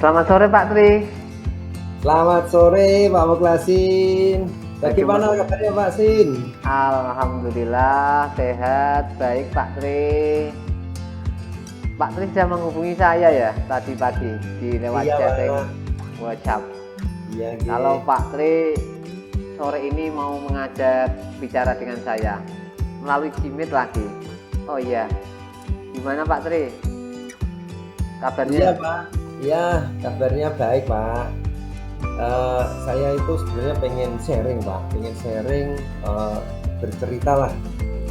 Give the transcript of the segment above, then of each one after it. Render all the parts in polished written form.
Selamat sore Pak Tri. Selamat sore Pak Mukhlasin. Bagaimana kabarnya Pak Sin? Alhamdulillah sehat, baik Pak Tri. Pak Tri sudah menghubungi saya ya tadi pagi di lewat Iya chatting Pak. WhatsApp. Iya Kalau Pak Tri sore ini mau mengajak bicara dengan saya melalui Jimit lagi. Oh iya, gimana Pak Tri? Kabarnya? Iya Pak. Iya, kabarnya baik Pak. Saya itu sebenarnya pengen sharing Pak, bercerita lah,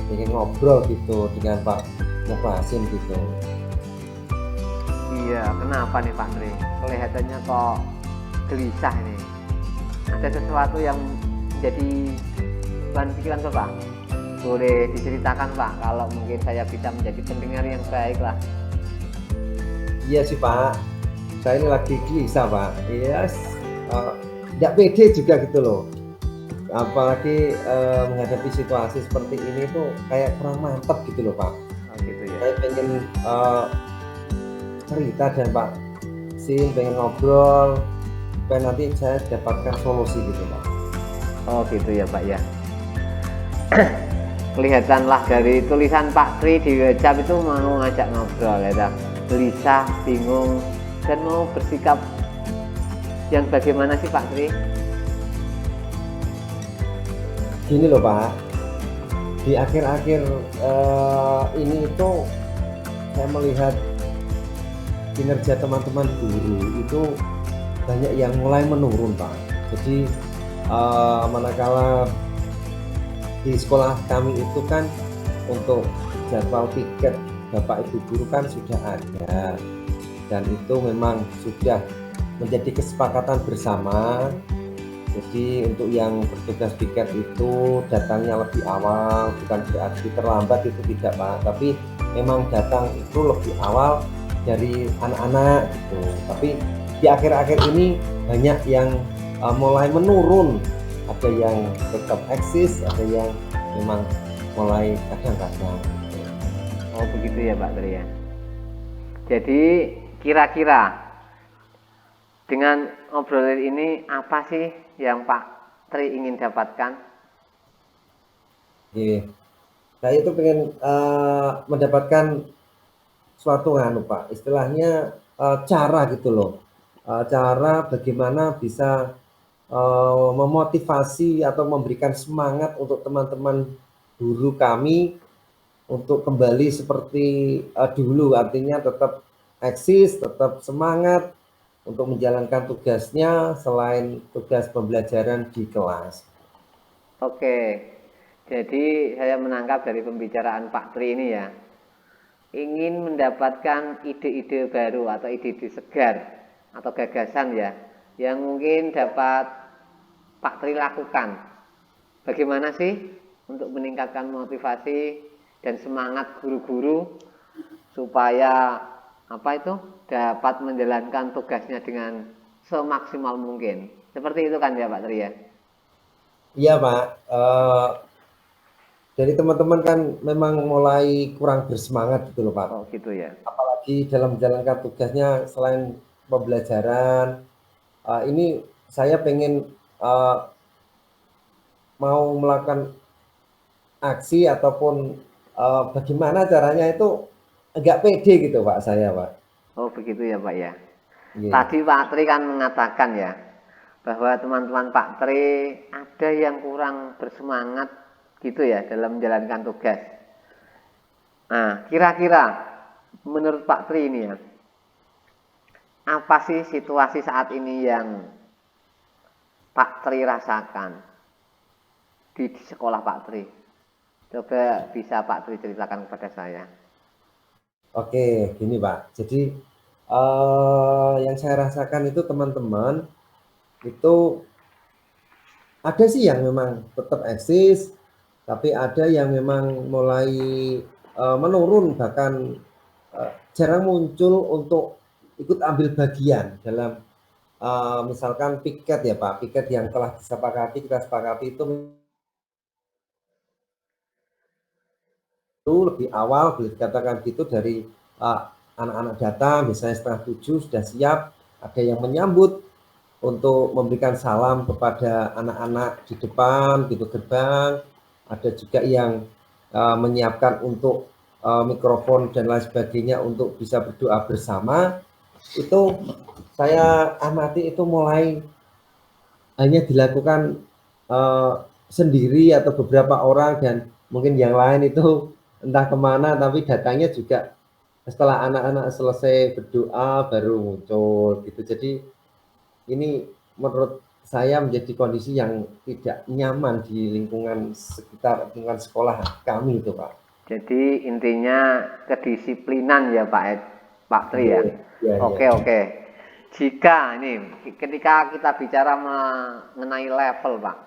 pengen ngobrol gitu dengan Pak Mukhlasin gitu. Iya, kenapa nih Pak Tri? Kelihatannya kok gelisah ini. Ada sesuatu yang menjadi bahan pikiran Bapak? Boleh diceritakan Pak, kalau mungkin saya bisa menjadi pendengar yang baik lah. Iya sih Pak, saya ini lagi gelisah Pak. Iya, tidak pede juga gitu loh. Apalagi menghadapi situasi seperti ini tuh kayak kurang mantap gitu loh Pak. Oh gitu ya. Saya pengen cerita dan Pak Sin, pengen ngobrol supaya nanti saya dapatkan solusi gitu Pak. Oh gitu ya Pak ya. Kelihatanlah dari tulisan Pak Tri di WhatsApp itu mau ngajak ngobrol ya, gelisah, bingung, dan mau bersikap yang bagaimana sih Pak Tri? Gini loh Pak, di akhir-akhir ini itu saya melihat kinerja teman-teman guru itu banyak yang mulai menurun Pak. Jadi manakala di sekolah kami itu kan untuk jadwal piket Bapak Ibu guru kan sudah ada, dan itu memang sudah menjadi kesepakatan bersama. Jadi untuk yang bertugas piket itu datangnya lebih awal, bukan berarti terlambat, itu tidak Pak, tapi memang datang itu lebih awal dari anak-anak gitu. Tapi di akhir-akhir ini banyak yang mulai menurun, ada yang tetap eksis, ada yang memang mulai kadang-kadang gitu. Oh begitu ya Pak Tri ya. Jadi kira-kira dengan obrolan ini apa sih yang Pak Tri ingin dapatkan? Oke, saya itu pengen mendapatkan suatu Pak, istilahnya cara gitu loh, cara bagaimana bisa memotivasi atau memberikan semangat untuk teman-teman guru kami untuk kembali seperti dulu, artinya tetap eksis, tetap semangat untuk menjalankan tugasnya selain tugas pembelajaran di kelas. Oke, jadi saya menangkap dari pembicaraan Pak Tri ini ya, ingin mendapatkan ide-ide baru atau ide-ide segar atau gagasan ya, yang mungkin dapat Pak Tri lakukan. Bagaimana sih untuk meningkatkan motivasi dan semangat guru-guru supaya apa itu dapat menjalankan tugasnya dengan semaksimal mungkin. Seperti itu kan ya Pak Tri ya? Iya Pak, dari teman-teman kan memang mulai kurang bersemangat gitu loh Pak. Oh gitu ya. Apalagi dalam menjalankan tugasnya selain pembelajaran, ini saya pengen mau melakukan aksi ataupun bagaimana caranya itu enggak pede gitu Pak saya Pak. Oh begitu ya Pak ya. Yeah. Tadi Pak Tri kan mengatakan ya, bahwa teman-teman Pak Tri ada yang kurang bersemangat gitu ya dalam menjalankan tugas. Nah, kira-kira menurut Pak Tri ini ya, apa sih situasi saat ini yang Pak Tri rasakan di sekolah Pak Tri? Coba bisa Pak Tri ceritakan kepada saya. Oke, gini Pak. Jadi yang saya rasakan itu teman-teman itu ada sih yang memang tetap eksis, tapi ada yang memang mulai menurun, bahkan jarang muncul untuk ikut ambil bagian dalam misalkan piket ya Pak, piket yang telah kita sepakati itu lebih awal, boleh dikatakan gitu, dari anak-anak datang misalnya 6:30 sudah siap, ada yang menyambut untuk memberikan salam kepada anak-anak di depan pintu gerbang, ada juga yang menyiapkan untuk mikrofon dan lain sebagainya untuk bisa berdoa bersama. Itu saya amati itu mulai hanya dilakukan sendiri atau beberapa orang dan mungkin yang lain itu entah kemana, tapi datangnya juga setelah anak-anak selesai berdoa baru muncul gitu. Jadi ini menurut saya menjadi kondisi yang tidak nyaman di lingkungan sekitar lingkungan sekolah kami itu, Pak. Jadi intinya kedisiplinan ya Pak Tri ya. Iya, iya. Oke. Jika ini ketika kita bicara mengenai level Pak.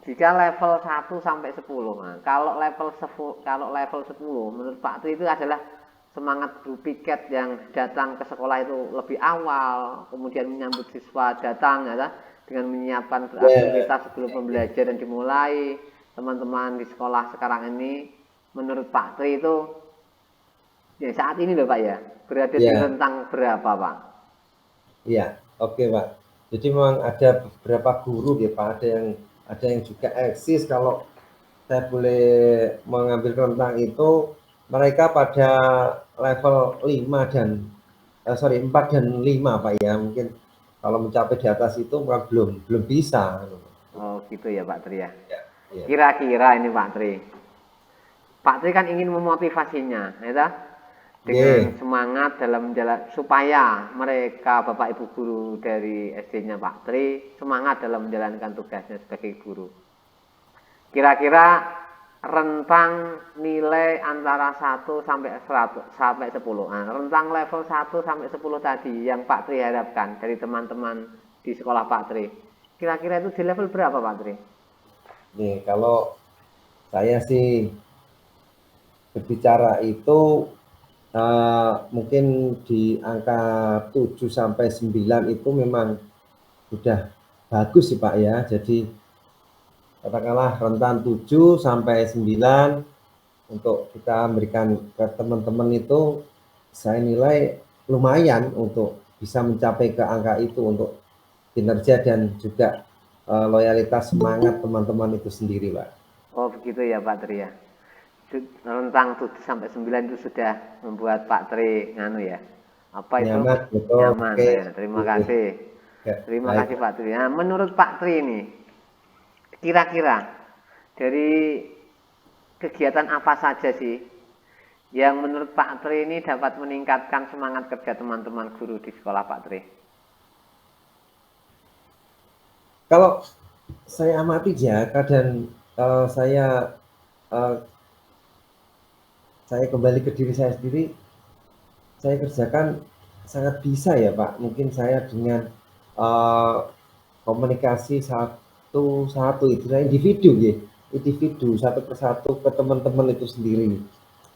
Jika level 1 sampai 10. Nah, kalau level 10 menurut Pak Tri itu adalah semangat guru piket yang datang ke sekolah itu lebih awal, kemudian menyambut siswa datang ya, dengan menyiapkan aktivitas sebelum pembelajaran dimulai. Teman-teman di sekolah sekarang ini menurut Pak Tri itu ya saat ini loh Pak ya, berada di rentang berapa Pak? Iya, oke Pak. Jadi memang ada beberapa guru ya Pak, ada yang juga eksis. Kalau saya boleh mengambil rentang itu, mereka pada level 5 dan 4 dan 5 Pak ya. Mungkin kalau mencapai di atas itu belum bisa. Oh gitu ya Pak Tri ya. Ya. Kira-kira ini Pak Tri. Pak Tri kan ingin memotivasinya, ya dengan semangat dalam menjalankan supaya mereka Bapak Ibu guru dari SD-nya Pak Tri semangat dalam menjalankan tugasnya sebagai guru. Kira-kira rentang nilai antara 1 sampai 100 sampai 10. Nah, rentang level 1 sampai 10 tadi yang Pak Tri harapkan dari teman-teman di sekolah Pak Tri. Kira-kira itu di level berapa Pak Tri? Nih, kalau saya sih berbicara itu mungkin di angka 7 sampai 9 itu memang sudah bagus sih Pak ya. Jadi katakanlah rentan 7 sampai 9 untuk kita memberikan ke teman-teman itu saya nilai lumayan untuk bisa mencapai ke angka itu untuk kinerja dan juga loyalitas semangat teman-teman itu sendiri Pak. Oh begitu ya Pak Tri ya. Rentang 7 sampai 9 itu sudah membuat Pak Tri nganu ya. Apa itu? Nyaman, betul. Nyaman. Oke. Ya, terima kasih. Ya, Terima baik. kasih Pak Tri. Nah, menurut Pak Tri ini kira-kira dari kegiatan apa saja sih yang menurut Pak Tri ini dapat meningkatkan semangat kerja teman-teman guru di sekolah Pak Tri? Kalau saya amati ya, kadang saya kembali ke diri saya sendiri, saya kerjakan sangat bisa ya Pak. Mungkin saya dengan komunikasi satu-satu itu individu ya, individu satu persatu ke teman-teman itu sendiri.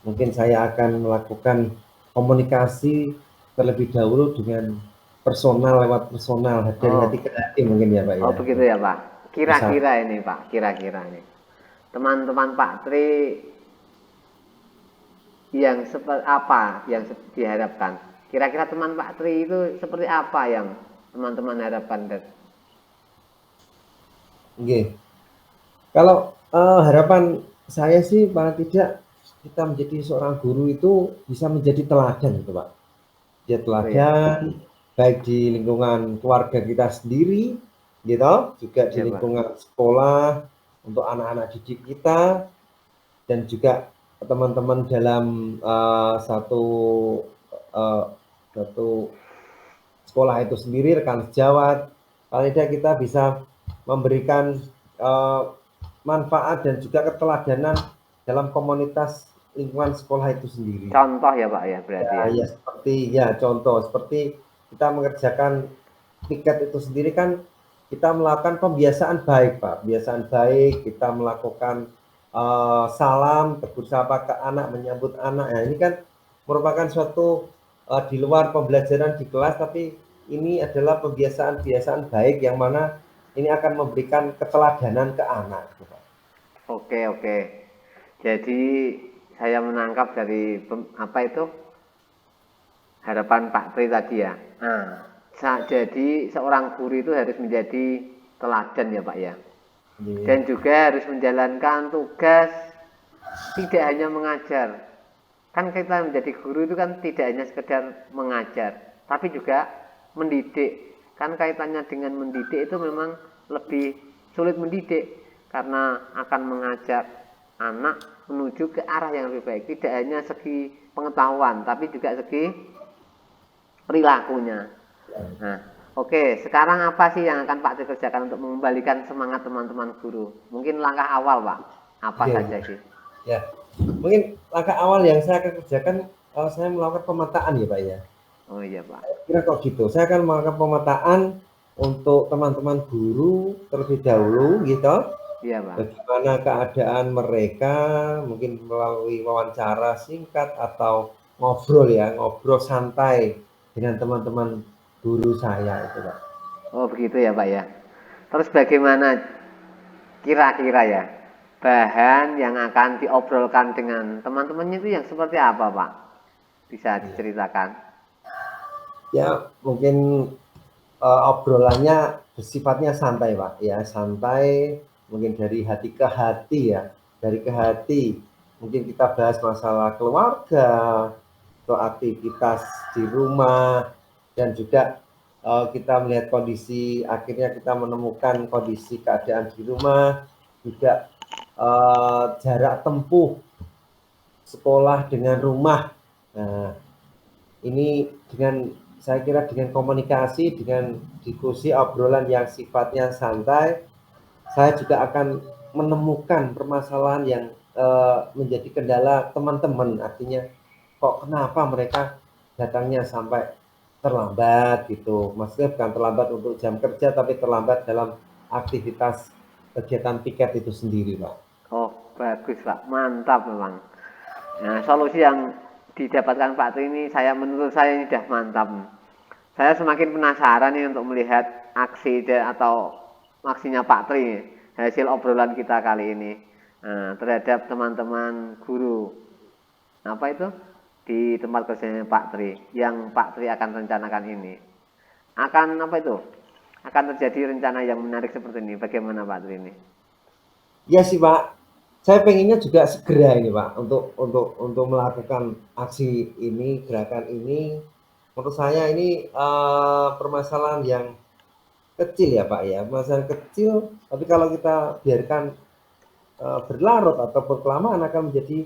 Mungkin saya akan melakukan komunikasi terlebih dahulu dengan personal lewat personal dari hati ke hati mungkin ya Pak ya. Oh begitu ya Pak. Kira-kira ini Pak, kira-kira ini teman-teman Pak Tri yang seperti apa yang diharapkan? Kira-kira teman Pak Tri itu seperti apa yang teman-teman harapkan? Oke. Kalau harapan saya sih paling tidak kita menjadi seorang guru itu bisa menjadi teladan gitu Pak. Dia teladan baik di lingkungan keluarga kita sendiri gitu, juga di lingkungan sekolah untuk anak-anak didik kita dan juga teman-teman dalam satu sekolah itu sendiri, rekan sejawat. Paling tidak kita bisa memberikan manfaat dan juga keteladanan dalam komunitas lingkungan sekolah itu sendiri. Contoh ya Pak ya berarti ya seperti ya contoh seperti kita mengerjakan piket itu sendiri kan kita melakukan pembiasaan baik Pak, kebiasaan baik, kita melakukan salam, tegur sapa ke anak, menyambut anak. Ya ini kan merupakan suatu di luar pembelajaran di kelas, tapi ini adalah pembiasaan baik yang mana ini akan memberikan keteladanan ke anak. Oke. Jadi saya menangkap dari apa itu harapan Pak Tri tadi ya. Nah, Jadi seorang guru itu harus menjadi teladan ya Pak ya. Nggih. Dan juga harus menjalankan tugas tidak hanya mengajar. Kan kita menjadi guru itu kan tidak hanya sekedar mengajar, tapi juga mendidik. Kan kaitannya dengan mendidik itu memang lebih sulit mendidik karena akan mengajak anak menuju ke arah yang lebih baik. Tidak hanya segi pengetahuan, tapi juga segi perilakunya. Nah, oke, sekarang apa sih yang akan Pak Tri kerjakan untuk mengembalikan semangat teman-teman guru? Mungkin langkah awal, Pak. Apa Oke. saja sih? Ya, mungkin langkah awal yang saya akan kerjakan, saya melakukan pemetaan ya Pak ya. Oh iya, Pak. Kira kok gitu. Saya akan melakukan pemetaan untuk teman-teman guru terlebih dahulu gitu. Iya, Pak. Bagaimana keadaan mereka, mungkin melalui wawancara singkat atau ngobrol santai dengan teman-teman guru saya itu Pak. Oh, begitu ya, Pak ya. Terus bagaimana kira-kira ya bahan yang akan diobrolkan dengan teman-temannya itu yang seperti apa, Pak? Bisa diceritakan? Ya, mungkin obrolannya bersifatnya santai Pak ya, santai, mungkin dari hati ke hati ya, dari ke hati. Mungkin kita bahas masalah keluarga atau aktivitas di rumah, dan juga kita melihat kondisi, akhirnya kita menemukan kondisi keadaan di rumah, juga jarak tempuh sekolah dengan rumah. Nah, ini saya kira dengan komunikasi, dengan diskusi obrolan yang sifatnya santai, saya juga akan menemukan permasalahan yang menjadi kendala teman-teman. Artinya kok kenapa mereka datangnya sampai terlambat gitu. Maksudnya bukan terlambat untuk jam kerja, tapi terlambat dalam aktivitas kegiatan piket itu sendiri Pak. Oh, bagus, Pak. Mantap memang. Nah, solusi yang didapatkan Pak Tri ini menurut saya ini sudah mantap. Saya semakin penasaran nih untuk melihat aksi atau aksinya Pak Tri hasil obrolan kita kali ini terhadap teman-teman guru. Apa itu? Di tempat kerjanya Pak Tri yang Pak Tri akan rencanakan ini. Akan apa itu? Akan terjadi rencana yang menarik seperti ini. Bagaimana Pak Tri ini? Ya sih Pak, saya pengennya juga segera ini Pak untuk melakukan aksi ini, gerakan ini. Menurut saya ini permasalahan yang kecil ya Pak ya, permasalahan kecil, tapi kalau kita biarkan berlarut atau berkelamaan akan menjadi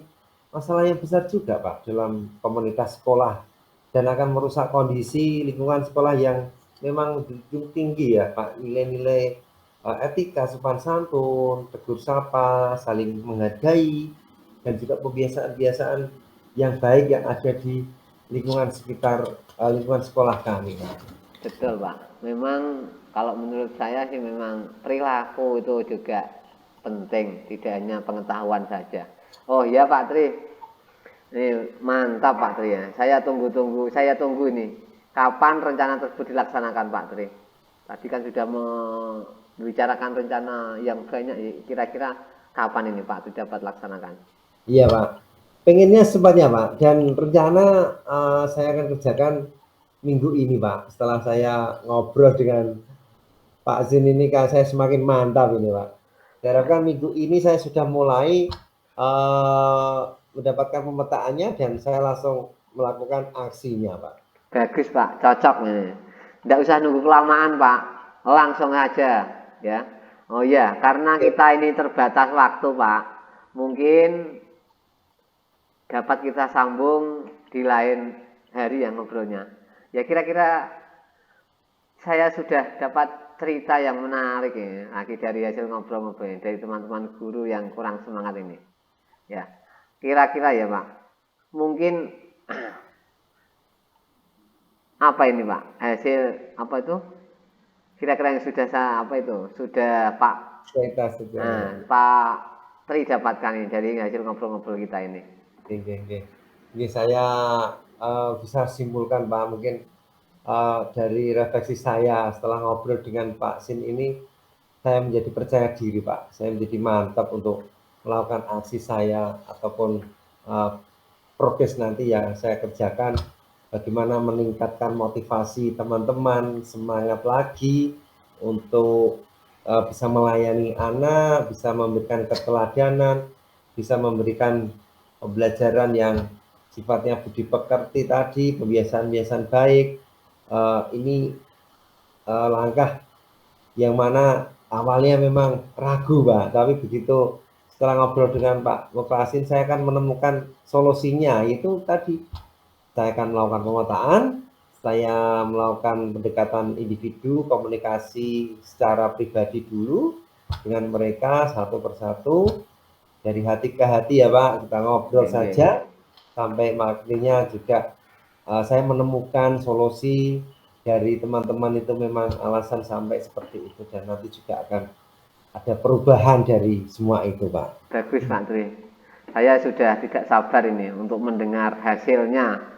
masalah yang besar juga Pak dalam komunitas sekolah, dan akan merusak kondisi lingkungan sekolah yang memang menjunjung tinggi ya Pak, nilai-nilai etika, sopan santun, tegur sapa, saling menghargai, dan juga kebiasaan-kebiasaan yang baik yang ada di lingkungan sekitar lingkungan sekolah kami Pak. Betul Pak, memang kalau menurut saya sih memang perilaku itu juga penting, tidak hanya pengetahuan saja. Oh iya Pak Tri, ini mantap Pak Tri ya. Saya tunggu ini. Kapan rencana tersebut dilaksanakan Pak Tri? Tadi kan sudah membicarakan rencana yang banyak, kira-kira kapan ini Pak Tri dapat laksanakan? Iya Pak, pengennya secepatnya Pak, dan rencana saya akan kerjakan minggu ini Pak. Setelah saya ngobrol dengan Pak Zin ini, kan saya semakin mantap ini Pak. Diharapkan minggu ini saya sudah mulai mendapatkan pemetaannya dan saya langsung melakukan aksinya Pak. Bagus Pak, cocok nih. Tidak usah nunggu kelamaan Pak, langsung aja ya. Oh iya, karena kita ini terbatas waktu Pak, mungkin dapat kita sambung di lain hari ya ngobrolnya. Ya kira-kira saya sudah dapat cerita yang menarik ya, lagi dari hasil ngobrol-ngobrol dari teman-teman guru yang kurang semangat ini. Ya, kira-kira ya Pak, mungkin apa ini Pak? Hasil apa itu? Kira-kira yang sudah Pak Pak Tri dapatkan ini dari hasil ngobrol-ngobrol kita ini. Ini saya bisa simpulkan Pak, mungkin dari refleksi saya setelah ngobrol dengan Pak Sin ini, saya menjadi percaya diri Pak. Saya menjadi mantap untuk melakukan aksi saya ataupun progres nanti yang saya kerjakan bagaimana meningkatkan motivasi teman-teman, semangat lagi untuk bisa melayani anak, bisa memberikan keteladanan, bisa memberikan pembelajaran yang sifatnya budi pekerti tadi, kebiasaan-kebiasaan baik. Ini langkah yang mana awalnya memang ragu, Pak, tapi begitu setelah ngobrol dengan Pak Mukrasin, saya akan menemukan solusinya, itu tadi. Saya akan melakukan pemetaan, saya melakukan pendekatan individu, komunikasi secara pribadi dulu dengan mereka satu persatu, dari hati ke hati ya Pak, kita ngobrol saja, sampai akhirnya juga saya menemukan solusi dari teman-teman itu memang alasan sampai seperti itu, dan nanti juga akan ada perubahan dari semua itu Pak. Bagus Pak Tri. Saya sudah tidak sabar ini untuk mendengar hasilnya.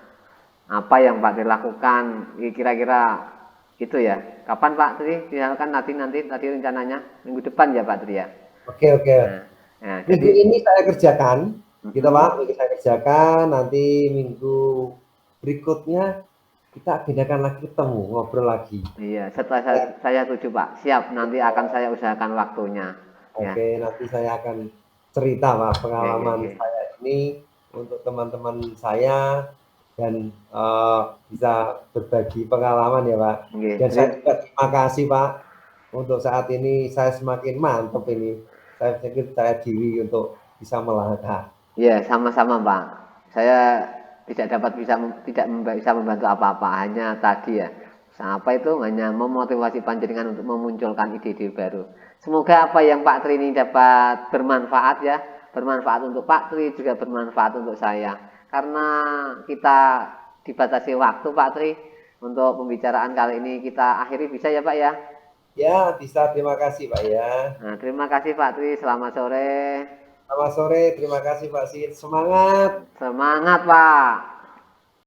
Apa yang Pak Tri lakukan, kira-kira itu ya. Kapan Pak Tri? Misalkan nanti tadi rencananya minggu depan ya Pak Tri ya. Oke. Nah, Minggu jadi ini saya kerjakan, gitu Pak, minggu saya kerjakan, nanti minggu berikutnya kita agendakan lagi ketemu, ngobrol lagi. iya, setelah saya setuju Pak. Siap, nanti akan saya usahakan waktunya. Ya. Oke, nanti saya akan cerita Pak pengalaman Oke. saya ini untuk teman-teman saya, dan bisa berbagi pengalaman ya Pak. Oke, Dan saya juga terima kasih Pak, untuk saat ini saya semakin mantap ini. Saya pikir saya diri untuk bisa melangkah. iya, sama-sama Pak. Saya tidak bisa membantu apa-apa, hanya tadi ya. Apa itu hanya memotivasi panjenengan untuk memunculkan ide-ide baru. Semoga apa yang Pak Tri ini dapat bermanfaat ya, bermanfaat untuk Pak Tri, juga bermanfaat untuk saya. Karena kita dibatasi waktu Pak Tri, untuk pembicaraan kali ini kita akhiri bisa ya Pak ya? Ya, bisa. Terima kasih Pak ya. Nah, terima kasih Pak Tri, selamat sore. Selamat sore, terima kasih Pak Sid. Semangat. Semangat Pak.